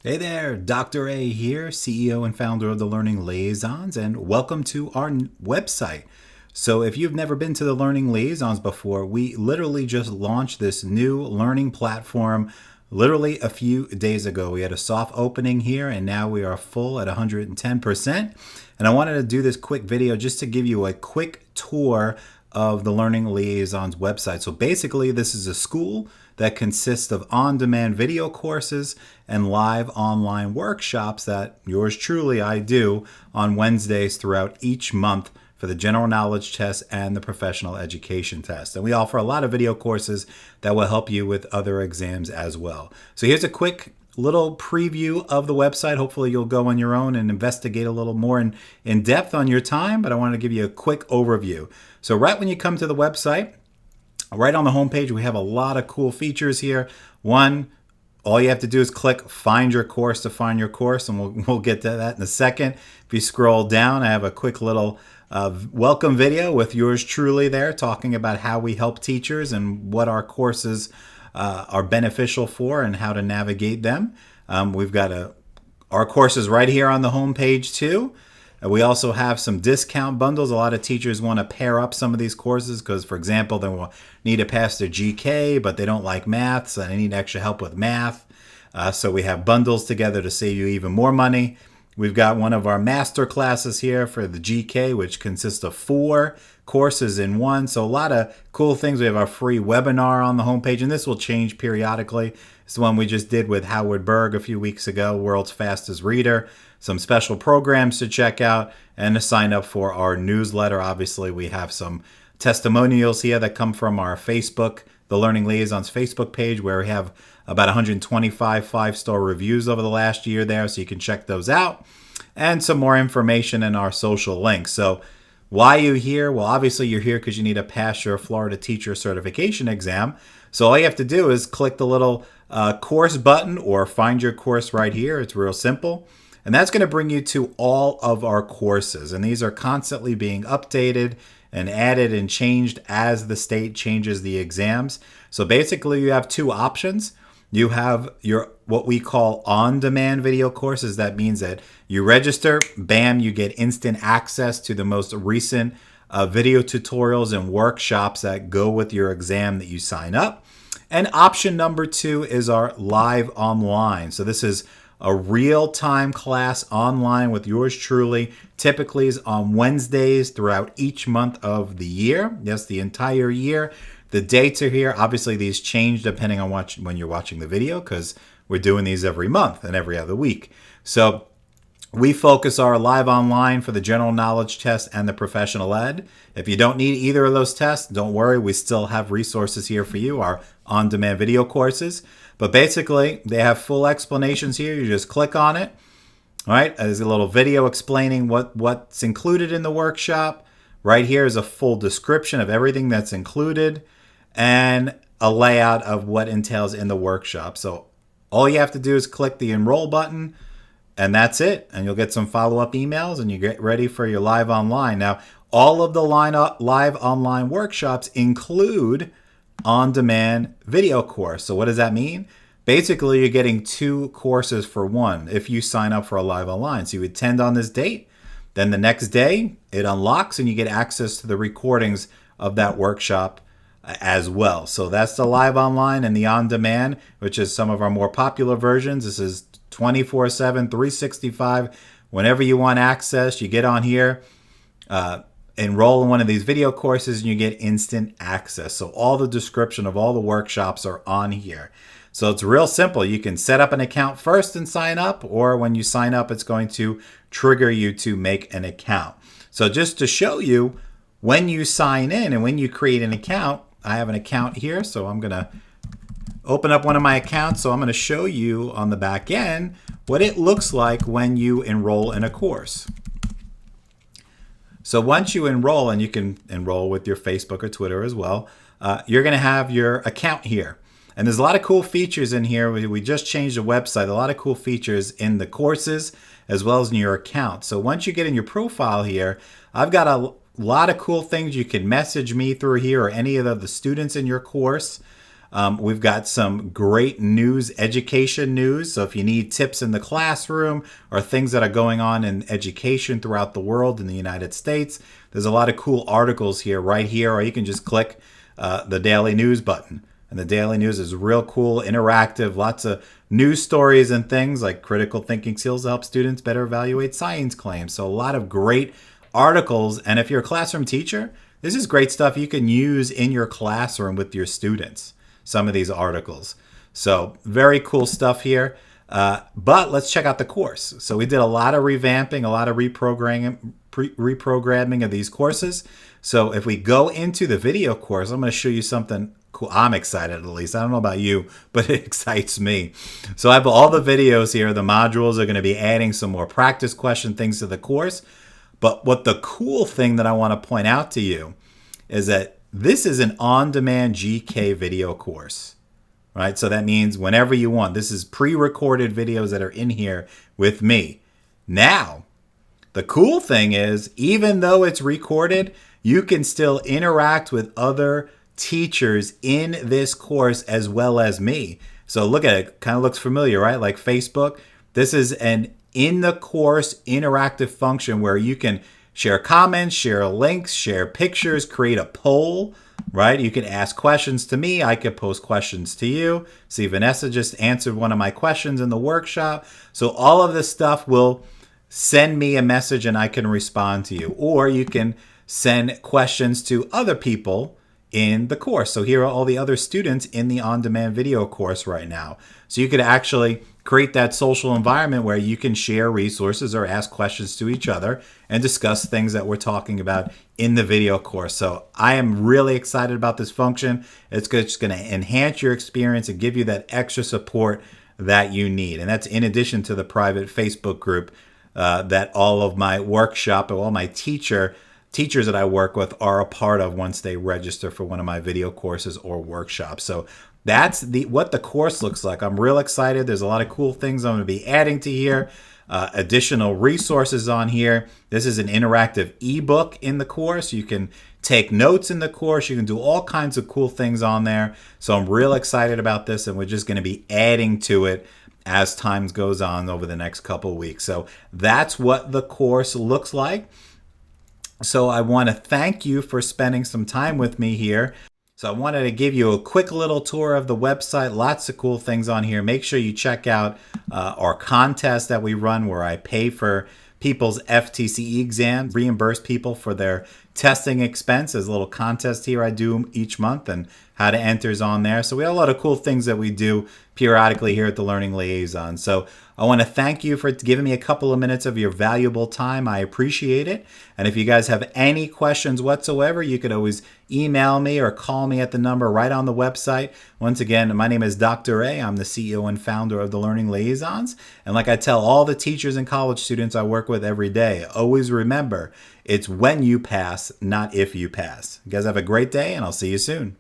Hey there, Dr. A here, CEO and founder of the Learning Liaisons, and welcome to our website. So, if you've never been to the Learning Liaisons before, we literally just launched this new learning platform literally a few days ago. We had a soft opening here, and now we are full at 110%. And I wanted to do this quick video just to give you a quick tour of the Learning Liaisons website. So basically, this is a school that consists of on-demand video courses and live online workshops that yours truly I do on Wednesdays throughout each month for the general knowledge test and the professional education test. And we offer a lot of video courses that will help you with other exams as well. So here's a quick little preview of the website. Hopefully you'll go on your own and investigate a little more in depth on your time, but I want to give you a quick overview. So right when you come to the website, right on the homepage, we have a lot of cool features here. One, all you have to do is click Find Your Course to find your course, and we'll get to that in a second. If you scroll down, I have a quick little welcome video with yours truly there, talking about how we help teachers and what our courses are beneficial for and how to navigate them. We've got our courses right here on the homepage too. We also have some discount bundles. A lot of teachers want to pair up some of these courses because, for example, they will need to pass their GK, but they don't like math, so they need extra help with math. So we have bundles together to save you even more money. We've got one of our master classes here for the GK, which consists of 4 courses in one. So a lot of cool things. We have our free webinar on the homepage, and this will change periodically. It's the one we just did with Howard Berg a few weeks ago, World's Fastest Reader. Some special programs to check out and to sign up for our newsletter. Obviously, we have some testimonials here that come from our Facebook, the Learning Liaisons Facebook page, where we have about 125 5-star reviews over the last year there, so you can check those out. And some more information in our social links. So why are you here? Well, obviously you're here because you need to pass your Florida Teacher Certification exam. So all you have to do is click the little course button or find your course right here. It's real simple. And that's going to bring you to all of our courses. And these are constantly being updated and added and changed as the state changes the exams. So basically you have 2 options. You have your what we call on-demand video courses. That means that you register, bam, you get instant access to the most recent video tutorials and workshops that go with your exam that you sign up. And option number 2 is our live online. So this is a real-time class online with yours truly. Typically is on Wednesdays throughout each month of the year. Yes, the entire year. The dates are here. Obviously, these change depending on when you're watching the video because we're doing these every month and every other week. So we focus our live online for the general knowledge test and the professional ed. If you don't need either of those tests, don't worry. We still have resources here for you, our on-demand video courses. But basically, they have full explanations here. You just click on it. All right, there's a little video explaining what's included in the workshop. Right here is a full description of everything that's included and a layout of what entails in the workshop. So all you have to do is click the enroll button, and that's it. And you'll get some follow-up emails, and you get ready for your live online. Now, all of the live online workshops include on-demand video course. So what does that mean? Basically, you're getting 2 courses for one if you sign up for a live online. So you attend on this date, then the next day it unlocks and you get access to the recordings of that workshop as well. So that's the live online, and the on-demand, which is some of our more popular versions. This is 24/7, 365. Whenever you want access, you get on here, enroll in one of these video courses, and you get instant access. So all the description of all the workshops are on here. So it's real simple. You can set up an account first and sign up, or when you sign up, it's going to trigger you to make an account. So just to show you, when you sign in and when you create an account, I have an account here. So I'm going to open up one of my accounts. So I'm going to show you on the back end what it looks like when you enroll in a course. So once you enroll, and you can enroll with your Facebook or Twitter as well, you're going to have your account here. And there's a lot of cool features in here. We just changed the website. A lot of cool features in the courses as well as in your account. So once you get in your profile here, I've got a lot of cool things. You can message me through here or any of the students in your course. We've got some great news, education news. So if you need tips in the classroom or things that are going on in education throughout the world in the United States, there's a lot of cool articles here, right here, or you can just click the daily news button. And the daily news is real cool, interactive, lots of news stories and things like critical thinking skills to help students better evaluate science claims. So a lot of great articles. And if you're a classroom teacher, this is great stuff you can use in your classroom with your students, some of these articles. So very cool stuff here. But let's check out the course. So we did a lot of revamping, a lot of reprogramming of these courses. So if we go into the video course, I'm going to show you something cool. I'm excited, at least. I don't know about you, but it excites me. So I have all the videos here. The modules are going to be adding some more practice question things to the course. But what the cool thing that I want to point out to you is that this is an on-demand GK video course, right? So that means whenever you want. This is pre-recorded videos that are in here with me. Now, the cool thing is, even though it's recorded, you can still interact with other teachers in this course as well as me. So look at it. Kind of looks familiar, right? Like Facebook. This is an in the course interactive function where you can share comments, share links, share pictures, create a poll, right? You can ask questions to me. I could post questions to you. See, Vanessa just answered one of my questions in the workshop. So all of this stuff will send me a message and I can respond to you. Or you can send questions to other people in the course. So here are all the other students in the on-demand video course right now. So you could actually create that social environment where you can share resources or ask questions to each other and discuss things that we're talking about in the video course. So I am really excited about this function. It's just going to enhance your experience and give you that extra support that you need. And that's in addition to the private Facebook group that all of my workshop or all my teachers that I work with are a part of once they register for one of my video courses or workshops. So that's what the course looks like. I'm real excited. There's a lot of cool things I'm going to be adding to here. Additional resources on here. This is an interactive ebook in the course. You can take notes in the course. You can do all kinds of cool things on there. So I'm real excited about this, and we're just going to be adding to it as time goes on over the next couple of weeks. So that's what the course looks like. So I want to thank you for spending some time with me here. So I wanted to give you a quick little tour of the website. Lots of cool things on here. Make sure you check out our contest that we run where I pay for people's FTCE exams, reimburse people for their testing expenses. A little contest here I do each month, and how to enter is on there. So we have a lot of cool things that we do periodically here at the Learning Liaison. So I want to thank you for giving me a couple of minutes of your valuable time. I appreciate it. And if you guys have any questions whatsoever, you could always email me or call me at the number right on the website. Once again, my name is Dr. A. I'm the CEO and founder of the Learning Liaisons. And like I tell all the teachers and college students I work with every day, always remember, it's when you pass, not if you pass. You guys have a great day, and I'll see you soon.